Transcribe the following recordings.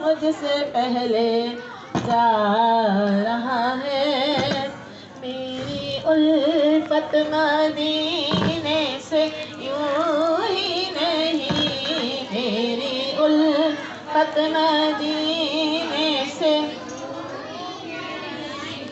مجھ سے پہلے جا رہا ہے. میری الفت مدینے سے یوں ہی نہیں، میری الفت مدینے سے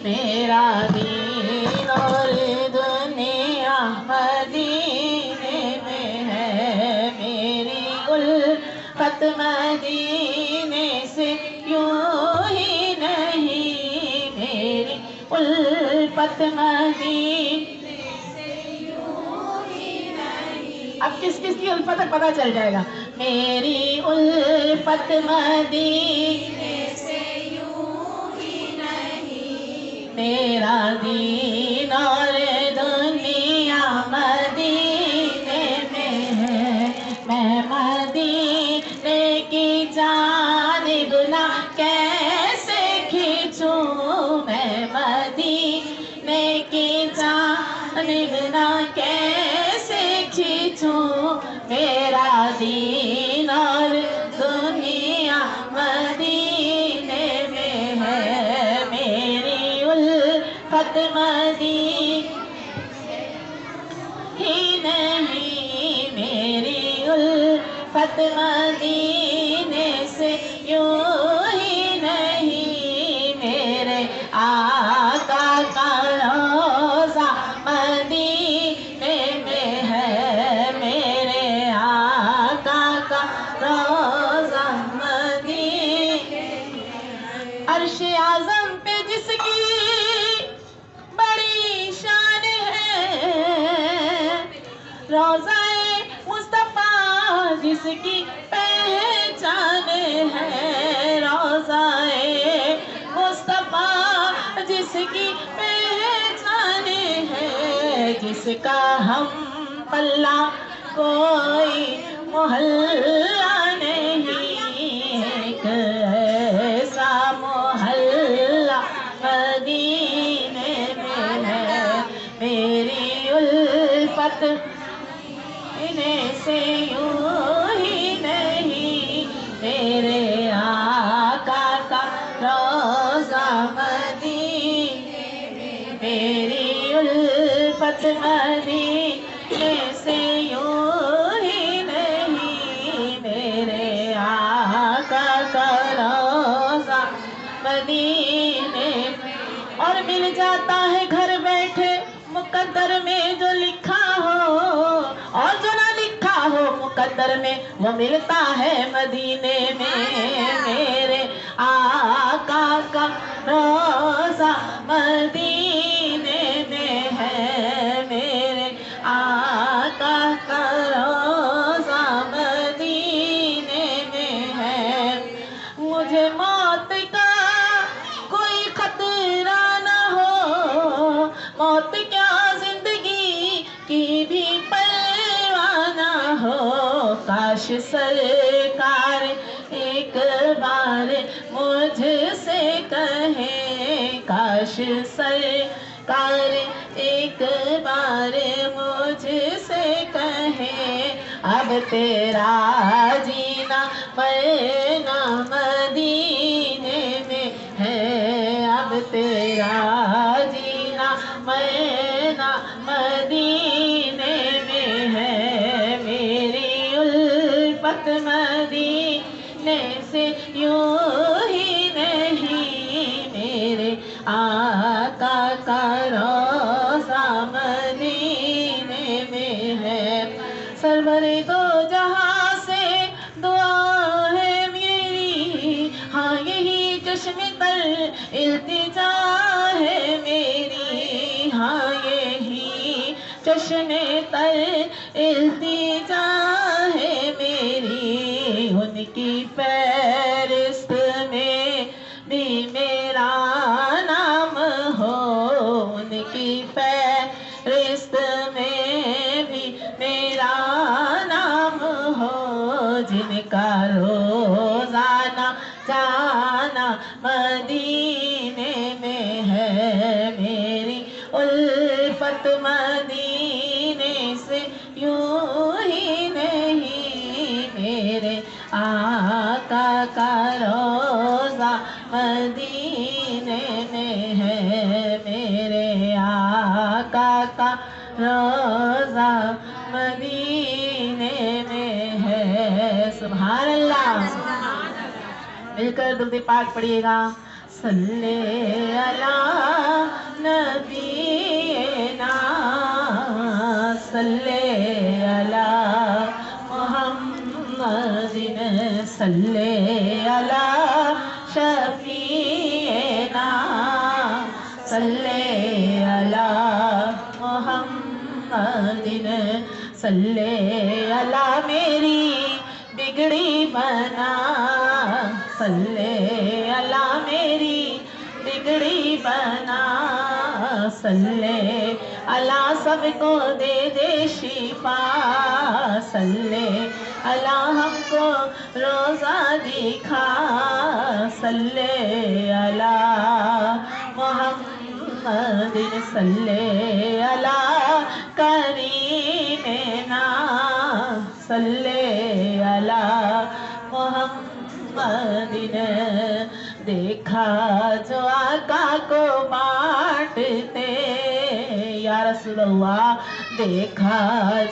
میرا دین اور دنیا مدینے میں ہے. میری الفت مدینے سے یوں ہی نہیں، میری الفت مدینے سے یوں ہی نہیں. اب کس کس کی الفت ہے پتہ چل جائے گا. میری الفت مدینے سے یوں ہی نہیں، میرا دین اور دنیا مدینے میں ہے. میں مدینے کی جانب نہ کیسے کھینچوں، میں مدینے کی جانب نہ کیسے کھینچوں. میرا دین اور دنیا مدینے میں ہے. میری الفت مدینے ہی نہیں، میری الفت مدینے سے یوں ہی نہیں. میرے آقا کا روضہ مدینے میں ہے. میرے آقا کا روضہ مدینے میں ہے. عرش اعظم پہ جس کی بڑی شان ہے، روضہ مصطفیٰ جس کی پہچان ہے. روضہ مصطفیٰ جس کی پہچان ہے، جس کا ہم پلہ کوئی محلہ نہیں. ایک ایسا محلہ مدینے میں ہے. میری الفت مدینے سے یوں ہی نہیں، میرے آقا کا روضہ مدینے میں. میری الفت مدینے سے یوں ہی نہیں، میرے آقا کا روضہ مدینے میں. اور مل جاتا ہے گھر بیٹھے مقدر میں جو لکھا ہو، اور جو نہ لکھا ہو مقدر میں وہ ملتا ہے مدینے میں. میرے آقا کا روضہ مدینے میں ہے. میرے آقا کا روضہ مدینے میں ہے. مجھے موت کا کوئی خطرہ نہ ہو، موت کیا زندگی کی بھی پرواہ نہ ہو. کاش سرکار ایک بار مجھ سے کہیں، کاش سرکار ایک بار مجھ سے کہیں، اب تیرا جینا مرنا مدینے میں ہے. اب تیرا جینا مرنا مدینے میں ہے. میری الفت مدینے سے یوں ہی نہیں، میرے آقا کا روضہ مدینے میں ہے. سرور دو جہاں سے دعا ہے میری، ہاں یہی چشم تر التجا ہے میری. ہاں یہی چشم تر التجا ہے میری. ان کی فہرست میں بھی میرا نام ہو، ان کی فہرست میں بھی میرا نام ہو. جن کا روزانہ جانا مدینے میں ہے، میری الفت مدینے سے یوں ہی نہیں، میرے آقا کا روزہ مدینے میں ہے، میرے آقا کا روزہ مدینے میں ہے۔ سبحان اللہ، مل کر درود پاک پڑھیے گا۔ صلی علی نبینا، صلی علی محمد، صلی علی شفیعنا، صلی علی محمد، صلی علی میری بگڑی بنا، صلی علی میری بگڑی بنا، صلی علی سب کو دے دے شفا، صلی علی ہم کو روزہ دکھا، صلی علی محمد، صلی علی کریمنا، صلی علی محمد۔ دیکھا جو آقا کو بانٹتے، یا رسول اللہ، دیکھا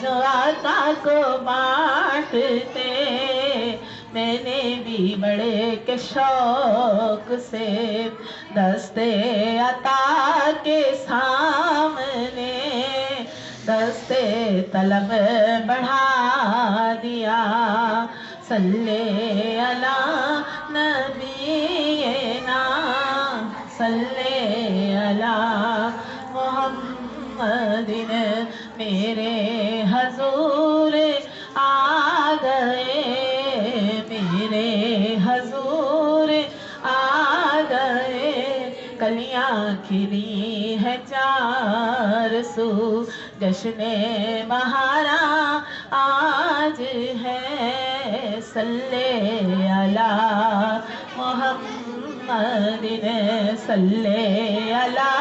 جو آقا کو بانٹتے، میں نے بھی بڑے کے شوق سے دستے عطا کے سامنے دستے طلب بڑھا دیا، صلی علی نبینا، صلی علی محمد، میرے حضور آ گئے، میرے حضور آ گئے، کلیاں کھلی ہے چار سو، جشن بہارا آج ہے، صلی علی محمد، صلی علی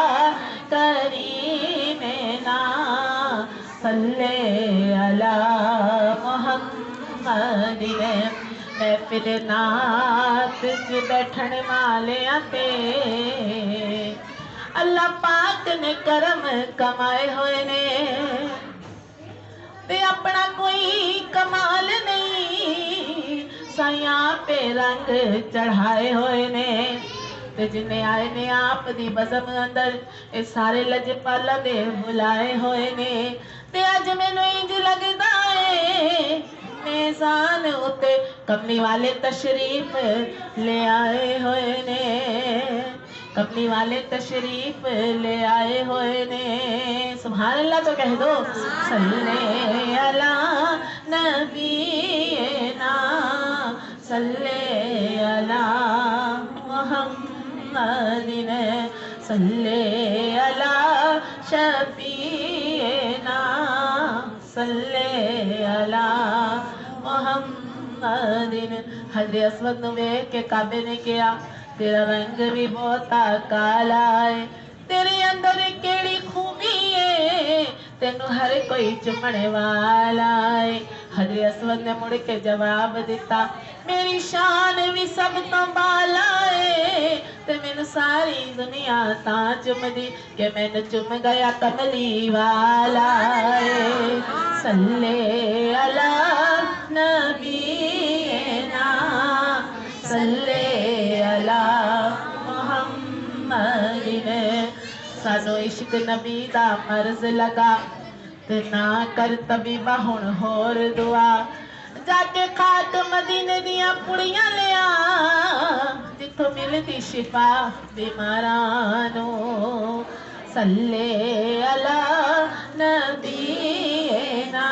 کریمنا، صلی علی محمد۔ محفل نعت چ بیٹھن والیاں تے اللہ پاک نے کرم کمائے ہوئے نے، تے اپنا کوئی کمال نہیں، سائیاں پہ رنگ چڑھائے ہوئے نے، تے جنہیں آئے نے آپ دی بزم اندر اے سارے لجپالاں دے بلائے ہوئے نے، تے اج مینوں انج لگدا اے میزان اتے کملی والے تشریف لے آئے ہوئے نے، کملی والے تشریف لے آئے ہوئے نے، سبحان اللہ تو کہہ دو۔ صلی علی نبینا، صلی علی محمد، صلی علی شفیعنا، صلی علی محمد۔ حضر اسود نو ویکھ کے کعبے نے کیا تیرا رنگ بھی بہت کالا ہے، تیرے اندر کیڑی خوبی ہے، تینو ہر کوئی چمنے والا ہے۔ حضر اسود نے مڑ کے جواب دیتا، میری شان بھی سب تو بالا ہے، تے مینوں ساری دنیا تاں چم دی کہ مینوں چم گیا کملی والا ہے، صلی علی نبینا، صلی علی محمد۔ سانو عشق نبی دا مرض لگا تے نہ کر طبیبہ ہن ہور دعا، جا کے خاک مدینے دیاں پڑیاں لیا، جتھوں ملدی شفا بیمارانو، صلی علی نبینا،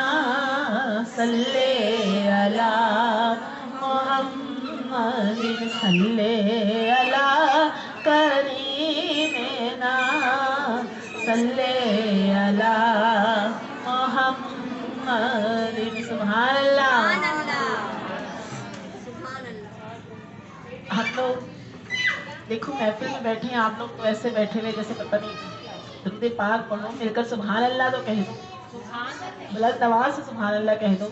صلی علی محمد، صلی علی کریمنا، صلی علی محمد۔ سبحان اللہ۔ ہم لوگ دیکھو محفل میں بیٹھے ہیں، آپ لوگ تو ایسے بیٹھے ہوئے جیسے پتہ نہیں، درود پاک پڑھو، مل کر سبحان اللہ تو کہہ دو، بلند آواز سے سبحان اللہ کہہ دو۔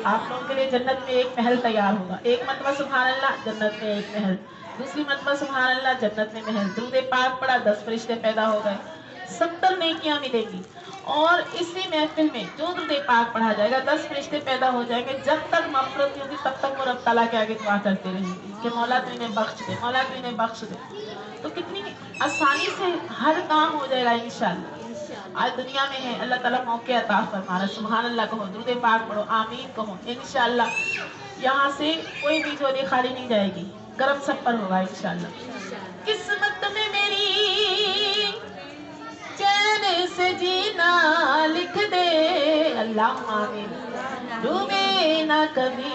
آپ لوگوں کے لیے جنت میں ایک محل تیار ہوگا، ایک مرتبہ سبحان اللہ، جنت میں ایک محل۔ दूसरी मरतबा सुभान अल्लाह, जन्नत में महल, दुरूद पाक पढ़ा, 10 फरिश्ते पैदा हो गए, 70 नेकियां मिलेंगी। और इसी महफिल में जो दुरूद पाक पढ़ा जाएगा 10 फरिश्ते पैदा हो जाएंगे। जब तक मग़फ़िरत होगी तब तक वो रब तआला के आगे दुआ करते रहेंगे कि मौला तू इन्हें बख्श दे, मौला तू इन्हें बख्श दे। तो कितनी आसानी से हर काम हो जाएगा इंशाअल्लाह। आज दुनिया में है, अल्लाह ताला मौके अता फरमा रहा। सुभान अल्लाह कहो, दुरूद पाक पढ़ो, आमीन कहो, इंशाअल्लाह यहाँ से कोई भी झोली खाली नहीं जाएगी, गरम सब पर होगा इंशाअल्लाह। किस्मत में मेरी चैन से जीना लिख दे, अल्लाह आमीन। डूबे ना कभी,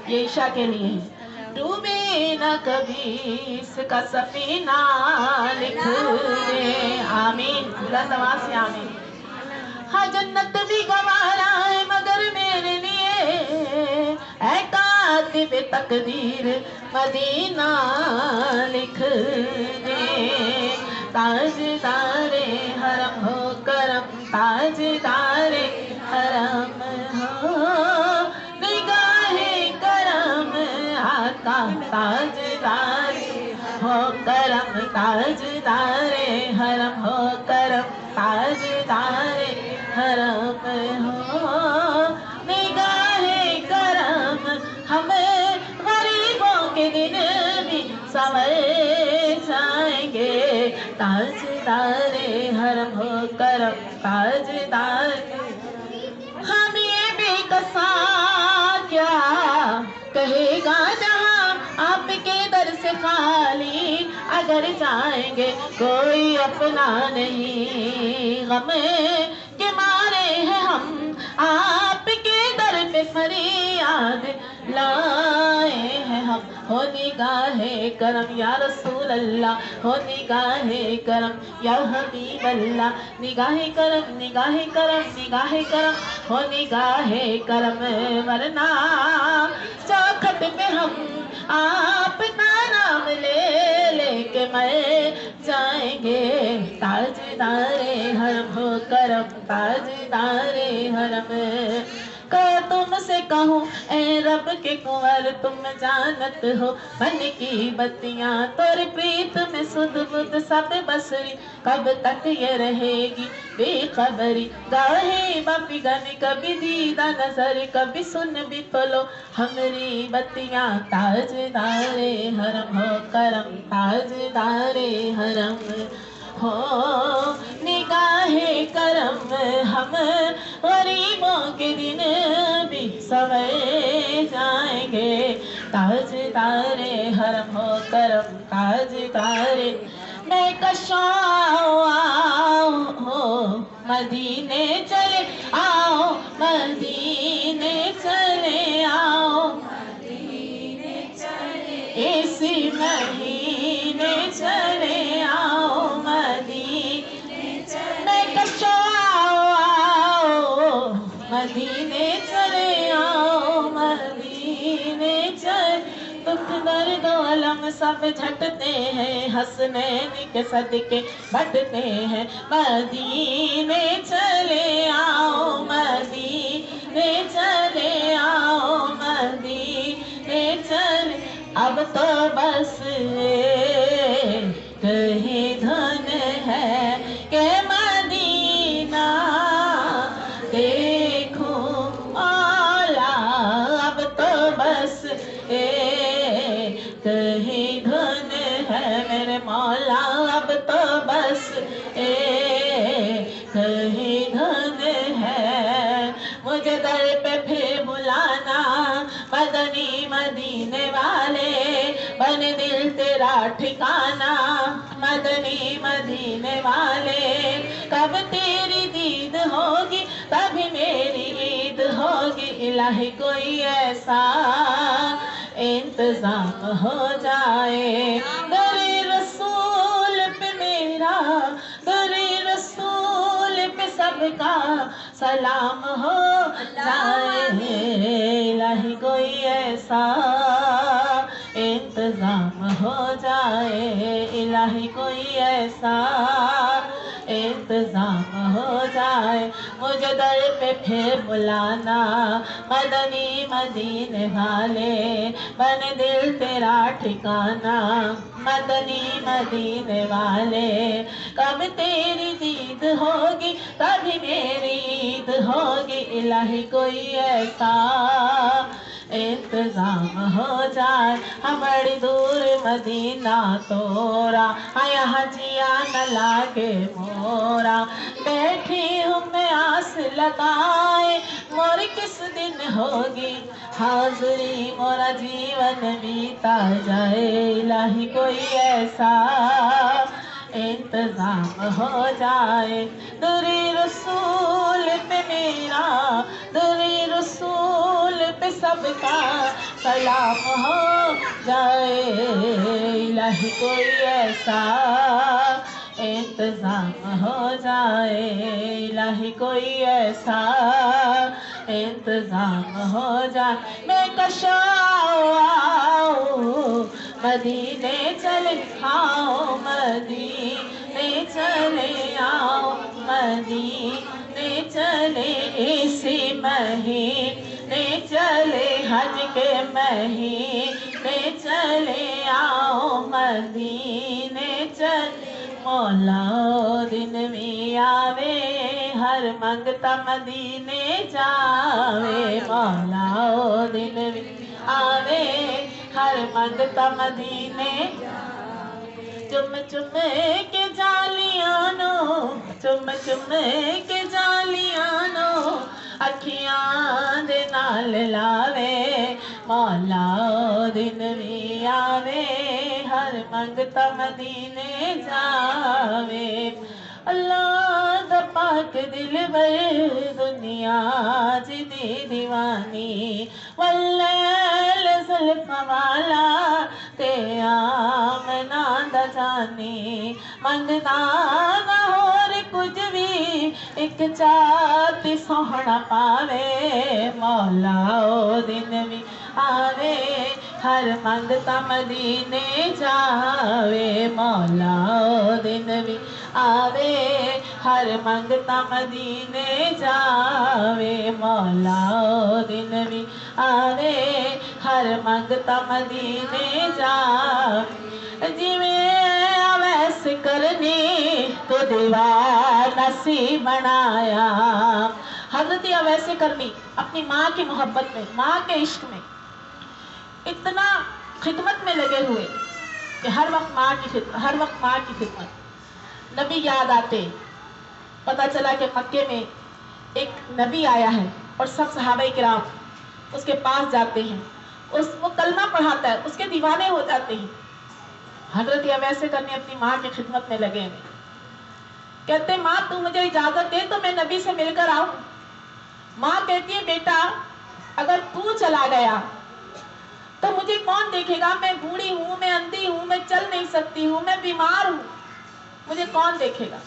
ये ईशा के लिए है, डूबे ना कभी इसका सफीना लिख दे, आमीन। पूरा दवा से आमीन। हाँ जन्नत भी गवारा है मगर मेरे लिए ऐ कातिब तकदीर मदीना लिख दे। ताजदारे हरम हो करम, ताजदारे हरम हो निगाहे करम आका, ताजदारे हो करम, ताजदारे हरम हो करम, ताजदारे हरम हो निगाहे करम। हमें गरीबों के दिन भी संवर जाएंगे, ताजदारे हरम हो करम, ताजदारे। हम ये बेकसा क्या कहेगा जहां आपके दर से खाली, अगर जाएंगे कोई अपना नहीं, गम के मारे हैं हम आपके दर पे फरियाद लाए हैं हम। हो निगाहे करम या रसूल अल्लाह, हो निगाहे करम या हबीब अल्लाह, निगाहे करम, निगाहे करम, निगाहे करम, हो निगाहे करम, वरना चौखट पे हम आपका नाम ले लेके मर जाएंगे। ताजदारे हरम हो करम, ताजदारे हरम। तुमसे कहूँ ए रब के कुंवर, तुम जानत हो मन की बत्तियाँ, तोर प्रीत में सुध बुध सब बसरी, कब तक ये रहेगी बेखबरी। गाहे बापी गाने कभी दीदा नजर, कभी सुन भी तो लो हमारी बत्तियाँ। ताजदारे हरम हो करम, ताजदारे हरम हो निगाहे करम। हम गरीबों के दिन भी संवर जाएंगे, ताजदारे हरम हो करम, ताजदारे। मैं कशो आओ मदीने चले आओ, मदीने चले आओ, मदीने चले इसी महीने चले आओ, मदीने चले। मैं कशो आओ मदीने चले आओ, मदीने चले। दुख दर्द अलम सब झटते हैं, हंसनैन के सदके बटते हैं, मदीने चले आओ, मदीने चले आओ, मदीने चले। अब तो बस कहीं धन है के मदीना देखो मौला, अब तो बस कहीं धन है मेरे मौला, अब तो बस कहीं धन है। मुझे दर पे फिर बुलाना मदनी मदीने वाले, बन दिल तेरा ठिकाना मदनी मदीने वाले। कब तेरी दीद होगी तभी मेरी ईद होगी, इलाही कोई ऐसा इंतजाम हो जाए। दरे रसूल पे मेरा, दरे रसूल पे सबका सलाम हो जाए, इलाही कोई ऐसा इंतजाम हो जाए, इलाही कोई ऐसा इंतजाम हो जाए। मुझे दर पे फिर बुलाना मदनी मदीने वाले, बन दिल तेरा ठिकाना मदनी मदीने वाले। कब तेरी दीद होगी कभी मेरी ईद होगी, इलाही कोई ऐसा इंतजाम हो जाए। हम बड़ी दूर मदीना तोरा, यहाँ जिया न लागे मोरा। बैठी हूँ मैं आस लगाए, मोर किस दिन होगी हाज़री, मोरा जीवन बीता जाए। इलाही कोई ऐसा इंतजाम हो जाए। दुरी रसूल पे मेरा, दुरी रसूल पे सबका सलाम हो जाए। इलाही कोई ऐसा इंतजाम हो जाए, इलाही कोई ऐसा इंतजाम हो जाए। मैं कशाओ मदीने चले आओ, मदीने चले आओ, मदीने चले इसी महीने चले, हज के महीने चले आओ, मदीने चले। मौला दिन में आवे हर मंगता मदीने जावे, मौला दिन में आवे हर मंगता मदीने। चुम चुम के जालियानो, चुम चुम के जालियानो, अखियां दे नाल लावे, मौला दिन भी आवे हर मंगता मदीने जावे। अल्लाह दा पाक दिलबर दुनिया दी दीवानी, वल्लैल ज़ुल्फ़ां वाला ते आमना दा जानी। मंगदा ना होर कुछ भी, एक चाती सोहना पावे, मौला ओ दिन भी आवे हर मंगता मदीने जावे, मौला ओ दिन भी आवे हर मंगता मदीने जावे, मौला ओ दिन भी आवे हर मंगता मदीने जावे। जिवें अवैस करनी तो दीवाना सी बनाया। हजरत अवैस करनी अपनी माँ की मोहब्बत में, माँ के इश्क में इतना खिदमत में लगे हुए कि हर वक्त माँ की खिदमत। नबी याद आते, पता चला कि मक्के में एक नबी आया है और सब सहाबा किराम उसके पास जाते हैं, वो कलमा पढ़ाता है, उसके दीवाने हो जाते हैं। हजरत अवैस करने अपनी माँ की खिदमत में लगे हुए, कहते माँ तू मुझे इजाजत दे तो मैं नबी से मिलकर आऊं। माँ कहती है बेटा अगर तू चला गया तो मुझे कौन देखेगा, मैं बूढ़ी हूँ, मैं अंधी हूँ, मैं चल नहीं सकती हूँ, मैं बीमार हूँ, मुझे कौन देखेगा।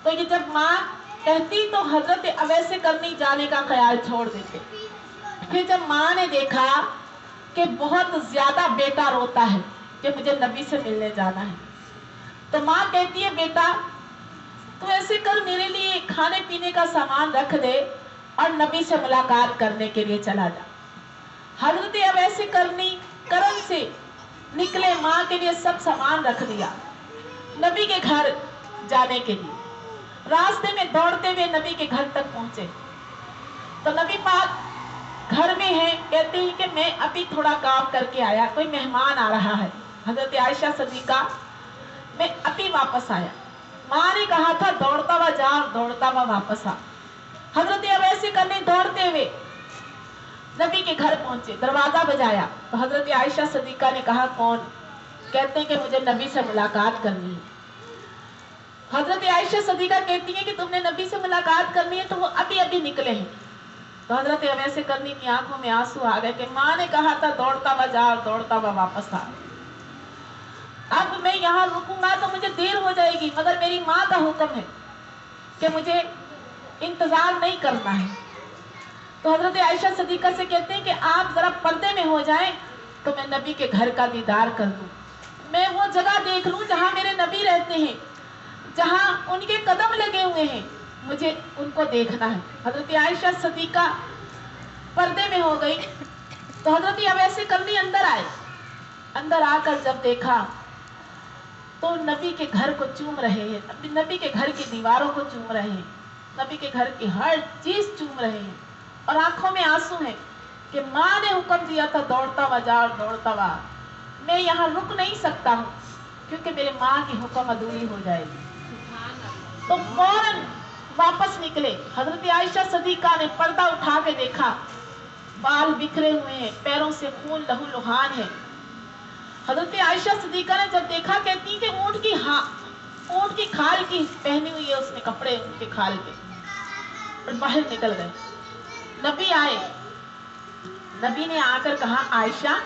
तो ये जब माँ कहती तो हजरत अवैस करनी जाने का ख्याल छोड़ देते। फिर जब माँ ने देखा कि बहुत ज्यादा बेटा रोता है कि मुझे नबी से मिलने जाना है, तो माँ कहती है बेटा तो ऐसे कर मेरे लिए खाने पीने का सामान रख दे और नबी से मुलाकात करने के लिए चला जा। हजरत अवैस करनी करम से निकले, माँ के लिए सब सामान रख दिया नबी के घर जाने के लिए। रास्ते में दौड़ते हुए नबी के घर तक पहुंचे तो नबी पाक घर में है, कहते हैं कि मैं अभी थोड़ा काम करके आया, कोई मेहमान आ रहा है। हजरत आयशा सदीका मैं अभी वापस आया। माँ ने कहा था दौड़ता हुआ जा और दौड़ता हुआ वापस आ। हजरत अवैस करने दौड़ते हुए नबी के घर पहुंचे, दरवाजा बजाया तो हजरत आयशा सदीका ने कहा कौन? कहते हैं कि मुझे नबी से मुलाकात करनी है। हजरत आयशा सदीका कहती है कि तुमने नबी से मुलाकात करनी है, तो वो अभी अभी निकले हैं। तो हजरत अवैस करनी की आंखों में आंसू आ गए कि माँ ने कहा था दौड़ता हुआ जा और दौड़ता हुआ वापस आ। अब मैं यहाँ रुकूंगा तो मुझे देर हो जाएगी, मगर मेरी माँ का हुक्म है कि मुझे इंतजार नहीं करना है। तो हजरत आयशा सदीका से कहते हैं कि आप जरा पर्दे में हो जाएं तो मैं नबी के घर का दीदार कर लूं, मैं वो जगह देख लूं जहां मेरे नबी रहते हैं, जहाँ उनके कदम लगे हुए हैं, मुझे उनको देखना है। हजरत आयशा सिद्दीका पर्दे में हो गई तो हजरत अवैस करनी अंदर आए। अंदर आकर जब देखा तो नबी के घर को चूम रहे हैं, नबी के घर की दीवारों को चूम रहे हैं, नबी के घर की हर चीज चूम रहे हैं और आंखों में आंसू हैं कि माँ ने हुक्म दिया था दौड़ता हुआ जा और दौड़ता हुआ, मैं यहाँ रुक नहीं सकता हूँ क्योंकि मेरे माँ की हुक्म अधूरी हो जाएगी। तो फौरन वापस निकले। हजरत आयशा सिद्दीका ने पर्दा उठा के देखा, बाल बिखरे हुए हैं, पैरों से खून लहू लुहान है। हजरत आयशा सिद्दीका ने जब देखा, कहती कि ऊंट की खाल की पहनी हुई है उसने कपड़े, उनके खाल के, और बाहर निकल गए। नबी आए, नबी ने आकर कहा आयशा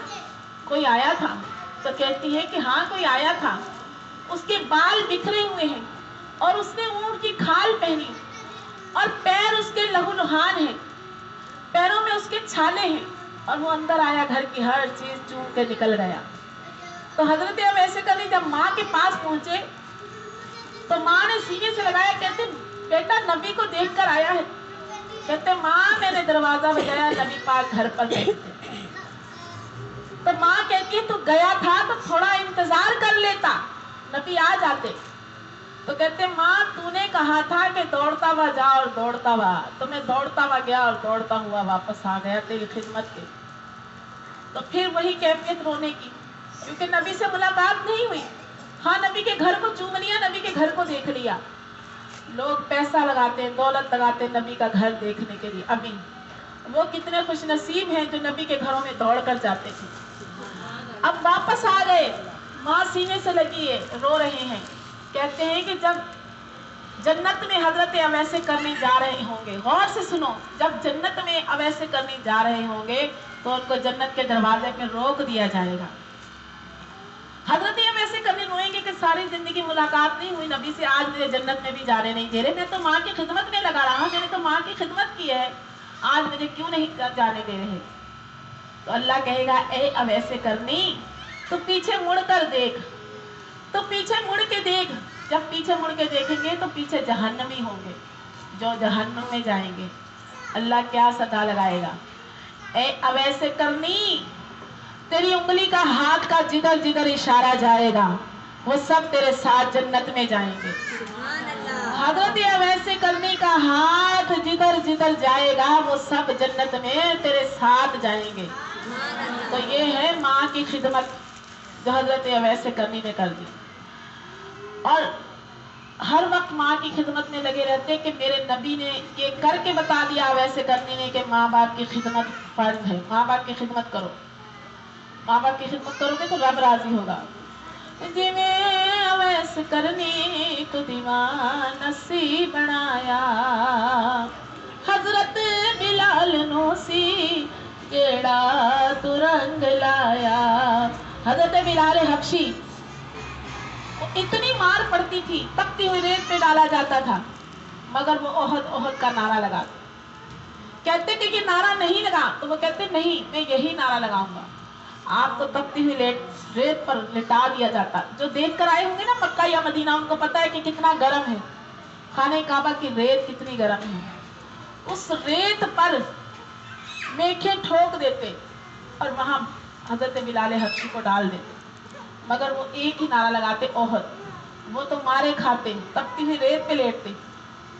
कोई आया था? तो कहती है कि हाँ कोई आया था, उसके बाल बिखरे हुए हैं और उसने ऊंट की खाल पहनी और पैर उसके लहूलुहान हैं, पैरों में उसके छाले हैं, और वो अंदर आया, घर की हर चीज चूम के निकल गया। तो हजरत अवैस करनी जब माँ के पास पहुंचे तो माँ ने सीने से लगाया, कहते बेटा नबी को देख कर आया है। कहते माँ मैंने दरवाजा बजाया, नबी पाक घर पर थे। तो माँ कहती है तू गया था तो थोड़ा इंतजार कर लेता, नबी आ जाते। तो कहते माँ तूने कहा था कि दौड़ता हुआ जा और दौड़ता हुआ, तो मैं दौड़ता हुआ गया और दौड़ता हुआ वापस आ गया तेरी खिदमत के। तो फिर वही कैफियत रोने की, क्योंकि नबी से मुलाकात नहीं हुई। हाँ नबी के घर को चूम लिया, नबी के घर को देख लिया। लोग पैसा लगाते हैं, दौलत लगाते हैं नबी का घर देखने के लिए। अभी वो कितने खुश नसीब हैं जो नबी के घरों में दौड़ कर जाते थे। अब वापस आ गए, माँ सीने से लगी है, रो रहे हैं। कहते हैं कि जब जन्नत में हजरत अवैस करनी जा रहे होंगे, गौर से सुनो, जब जन्नत में अवैस करनी जा रहे होंगे तो उनको जन्नत के दरवाजे पे रोक दिया जाएगा। हजरत अवैस करनी रोएंगे कि सारी जिंदगी मुलाकात नहीं हुई नबी से, आज मुझे जन्नत में भी जाने नहीं दे रहे, मैं तो माँ की खिदमत में लगा रहा, मैंने तो माँ की खिदमत की है, आज मुझे क्यों नहीं जाने दे रहे। तो अल्लाह कहेगा ए अवैस करनी तो पीछे मुड़ कर देख, तो पीछे मुड़ के देख। जब पीछे मुड़ के देखेंगे तो पीछे जहन्नमी होंगे जो जहन्नम में जाएंगे। अल्लाह क्या सदा लगाएगा, ए अवैस करनी तेरी उंगली का हाथ का जिधर जिधर इशारा जाएगा वो सब तेरे साथ जन्नत में जाएंगे। हजरत अवैस करनी का हाथ जिधर जिधर जाएगा वो सब जन्नत में तेरे साथ जाएंगे। तो ये है माँ की खिदमत जो हजरत अवैस करनी ने कर दी। और हर वक्त माँ की खिदमत में लगे रहते कि मेरे नबी ने ये करके बता दिया अवैस करनी ने कि माँ बाप की खिदमत फर्ज है, माँ बाप की खिदमत करो, माँ बाप की खिदमत करोगे तो रब राजी होगा। जिवें अवैस करनी को दीवाना सी बनाया, हजरत बिलाल नो सी केड़ा तू रंग लाया। हजरत बिलाल हबशी इतनी मार पड़ती थी, तपती हुई रेत पे डाला जाता था, मगर वो ओहद ओहद का नारा लगा। कहते कि ये नारा नहीं लगा, तो वो कहते नहीं मैं यही नारा लगाऊंगा। आपको तपती हुई रेत पर लिटा दिया जाता। जो देख कर आए होंगे ना मक्का या मदीना, उनको पता है कि कितना गर्म है, खाने काबा की रेत कितनी गर्म है। उस रेत पर मेखे ठोक देते और वहां हजरत बिलाल हबशी को डाल देते, मगर वो एक ही नारा लगाते ओहद। वो तो मारे खाते, तपती हुई रेत पे लेटते,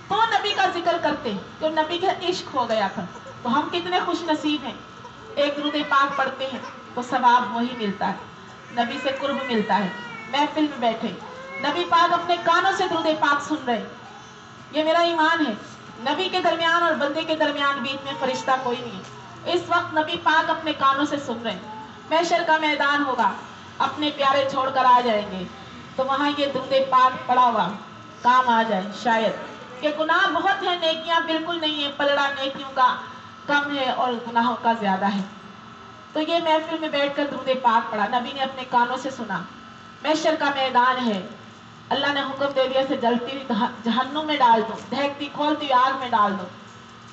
तो नबी का जिक्र करते, तो नबी का इश्क हो गया था। तो हम कितने खुश नसीब हैं, एक दुरूद पाक पढ़ते हैं तो सवाब वही मिलता है, नबी से कुर्ब मिलता है। महफिल में बैठे नबी पाक अपने कानों से दुरूद पाक सुन रहे, ये मेरा ईमान है। नबी के दरमियान और बंदे के दरमियान बीच में फरिश्ता कोई नहीं है। इस वक्त नबी पाक अपने कानों से सुन रहे हैं। महशर का मैदान होगा, अपने प्यारे छोड़कर आ जाएंगे, तो वहां ये दुरूद पाक पड़ा हुआ काम आ जाए। शायद कि गुनाह बहुत है, नेकियां बिल्कुल नहीं है, पलड़ा नेकियों का कम है और गुनाहों का ज्यादा है। तो ये महफिल में बैठकर दुरूद पाक पढ़ा, नबी ने अपने कानों से सुना। महशर का मैदान है, अल्लाह ने हुक्म दे दिया से जलती हुई जहन्नुम में डाल दो, दहकती खोलती आग में डाल दो।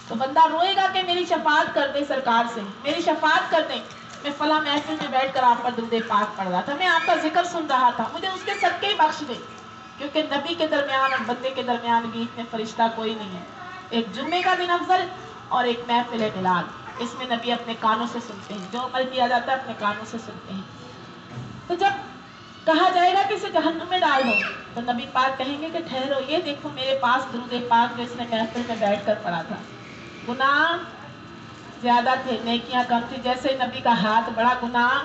तो बंदा रोएगा कि मेरी शफाअत कर दे, सरकार से मेरी शफाअत कर दे, मैं फला महफिल में बैठकर आप पर दुरूद पाक पढ़ रहा था, मैं आपका जिक्र सुन रहा था, मुझे उसके सदके बख्श दे। क्योंकि नबी के दरमियान और बंदे के दरमियान बीच में फरिश्ता कोई नहीं है। एक जुम्मे का दिन अफजल और एक महफिल मिलाद, इसमें नबी अपने कानों से सुनते हैं, जो अमल किया जाता है अपने कानों से सुनते हैं। तो जब कहा जाएगा कि इसे जहन्नुम में डाल दो, तो नबी पाक कहेंगे कि ठहरो, ये देखो मेरे पास दुरूद पाक जो इसने महफिल में बैठ कर पढ़ा था। गुनाह ज्यादा थे, नेकियां कम थी। जैसे नबी का हाथ बड़ा, गुनाह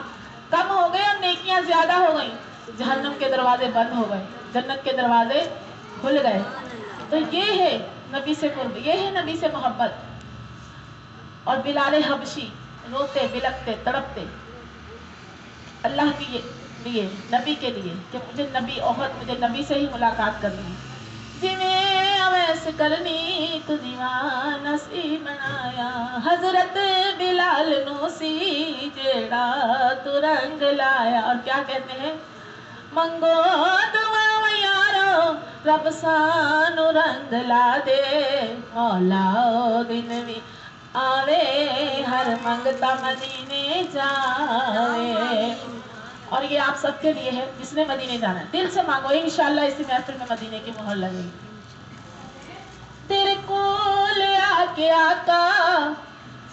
कम हो गए और नेकियां ज्यादा हो गई, जहन्नुम के दरवाजे बंद हो गए, जन्नत के दरवाजे खुल गए। तो ये है नबी से कुर्ब, ये है नबी से मोहब्बत। और बिलाल हबशी रोते बिलखते तड़पते अल्लाह के लिए, नबी के लिए, कि मुझे नबी मुझे नबी से ही मुलाकात करनी है। जिवें अवैस करनी तू दीवाना सी बनाया, हजरत बिलाल नो सी जेड़ा तू रंग लाया। और क्या कहते हैं, मंगो दुआ यारो रब सानू रंग ला दे, मौला ओ दिन भी आवे हर मंगता मदीने जावे। और ये आप सबके लिए है जिसने मदीने जाना है, दिल से मांगो, इंशाअल्लाह इसी महफिल में मदीने की मोहर लगेगी। तेरे कोल आके आका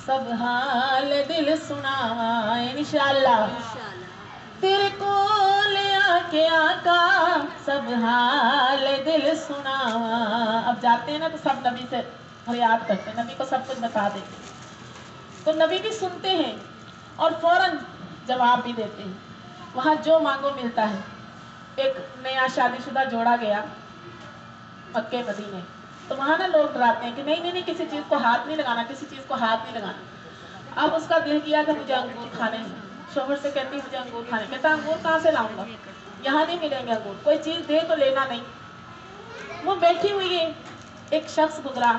सब हाल दिल सुनावा, इंशाअल्लाह तेरे कोल आके आका सब हाल दिल सुनावा। अब जाते हैं ना तो सब नबी से फरियाद करते हैं, नबी को सब कुछ बता देते, तो नबी भी सुनते हैं और फौरन जवाब भी देते हैं। वहाँ जो मांगो मिलता है। एक नया शादीशुदा जोड़ा गया मक्के मदीने, तो वहाँ ना लोग डराते हैं कि नहीं नहीं नहीं, किसी चीज़ को हाथ नहीं लगाना, किसी चीज़ को हाथ नहीं लगाना। अब उसका दिल किया कि मुझे अंगूर खाने हैं, शोहर से कहती मुझे अंगूर खाने, कहता अंगूर कहाँ से लाऊंगा, यहाँ नहीं मिलेंगे अंगूर, कोई चीज़ दे तो लेना नहीं। वो बैठी हुई है, एक शख्स गुजरा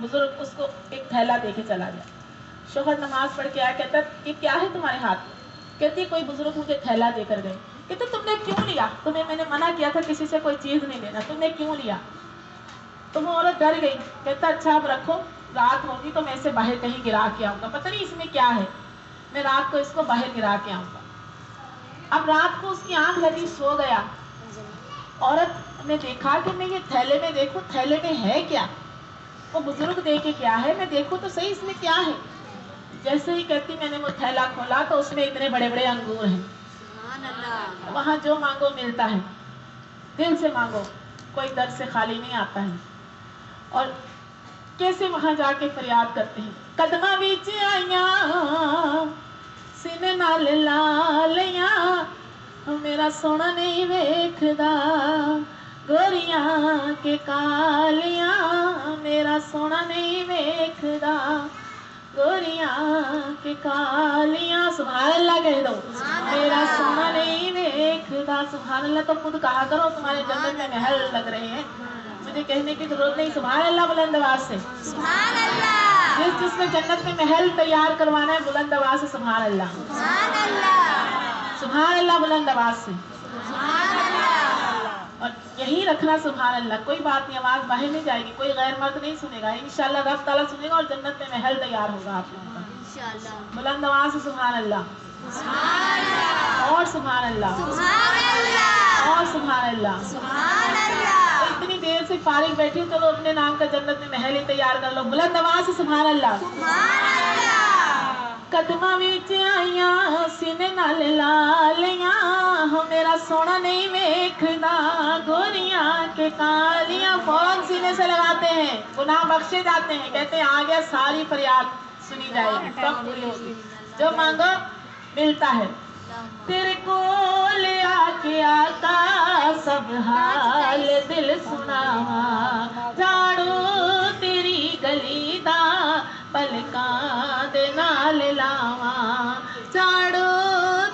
बुजुर्ग, उसको एक थैला दे के चला गया। शोहर नमाज पढ़ के आया, कहता ये क्या है तुम्हारे हाथ में, कहती कोई बुजुर्ग मुझे थैला देकर गए। कहते तुमने क्यों लिया, तुम्हें मैंने मना किया था किसी से कोई चीज़ नहीं लेना, तुमने क्यों लिया। तो वो औरत डर गई, कहता अच्छा अब रखो, रात होगी तो मैं इसे बाहर कहीं गिरा के आऊँगा, पता नहीं इसमें क्या है, मैं रात को इसको बाहर गिरा के आऊँगा। अब रात को उसकी आंख लगी, सो गया। औरत ने देखा कि मैं ये थैले में देखूं, थैले में है क्या, वो बुजुर्ग दे के क्या है, मैं देखूं तो सही इसमें क्या है। जैसे ही कहती मैंने वो थैला खोला तो उसमें इतने बड़े बड़े अंगूर हैं। वहाँ जो मांगो मिलता है, दिल से मांगो, कोई दर से खाली नहीं आता है। और कैसे वहाँ जाके फरियाद करते हैं, कदमा बीच आइया सीने नाल लालिया, मेरा सोना नहीं वेखदा गोरियां के कालिया, मेरा सोना नहीं वेखदा गोरियां के कालियां। सुभान अल्लाह कह दो, मेरा सोना नहीं वेखदा। सुभान अल्लाह तो खुद कहा करो, तुम्हारे जन्नत में महल लग रहे हैं, मुझे कहने की जरूरत नहीं। सुभान अल्लाह बुलंद आवाज से, सुभान अल्लाह। जिसने जन्नत में महल तैयार करवाना है बुलंद आवाज से सुभान अल्लाह, सुभान अल्लाह, सुभान अल्लाह बुलंद आवाज से, सुभान अल्लाह। और यही रखना सुभान अल्लाह, कोई बात नहीं, आवाज बाहर नहीं जाएगी, कोई गैर मर्द नहीं सुनेगा, इंशाअल्लाह रब ताला सुनेगा और जन्नत में महल तैयार होगा आप लोगों का इंशाअल्लाह। बुलंद आवाज से सुभान अल्लाह, सुभान अल्लाह, और सुभान अल्लाह, सुभान अल्लाह, और सुभान अल्लाह, सुभान अल्लाह। इतनी देर से फारिग बैठी, चलो अपने नाम का जन्नत में महल ही तैयार कर लो, बुलंद आवाज से सुभान अल्लाह, सुभान अल्लाह। कदमा विच आइया सीने नाल लालिया, हो मेरा सोना नहीं वेखदा गोरियां के कालियां। फौरन सीने से लगाते हैं, गुनाह बख्शे जाते हैं, कहते हैं आ गया, सारी फरियाद सुनी जाएगी, सब पूरी होगी, जो मांगो मिलता है। तेरे कोल आके आका सब हाल दिल सुनावा, झाड़ू तेरी गली दा पलकां दे नाल लावा, झाड़ू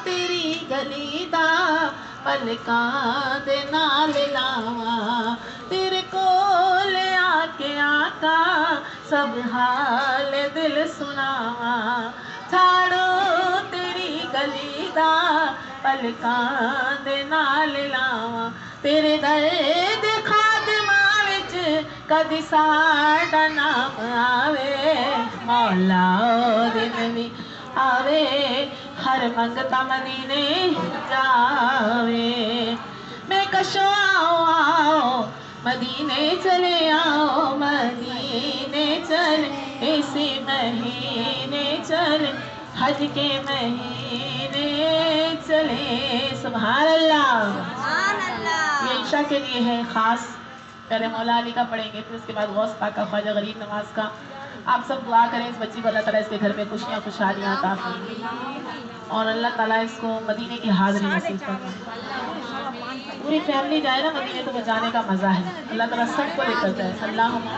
तेरी गली दा पलकां दे नाल लावा। तेरे कोल आके आका सब हाल दिल सुनावा, झाड़ू तेरी गली दा पलकां दे नाल लावा। तेरे दर्द खादमां विच कदी साडा नाम आवे, मौला ओ दिन भी आवे हर मंगता मदीने जावे। मैं कशो आवा चले आओ मदीने चले, इसी महीने चले, हज के महीने चले। सुभान अल्लाह। ये ईशा के लिए है खास। पहले मौला अली का पढ़ेंगे, फिर उसके बाद गौस पाक का, ख्वाजा गरीब नवाज का। आप सब दुआ करें इस बच्ची को अल्लाह ताला इसके घर में खुशियाँ खुशहालियाँ अता फरमाए और अल्लाह ताला इसको मदीने की हाज़िरी नसीब फरमाए। पूरी फैमिली जाए ना मदीने तो वो जाने का मज़ा है। अल्लाह ताला सबको लेकर जाए। अल्लाहुम्मा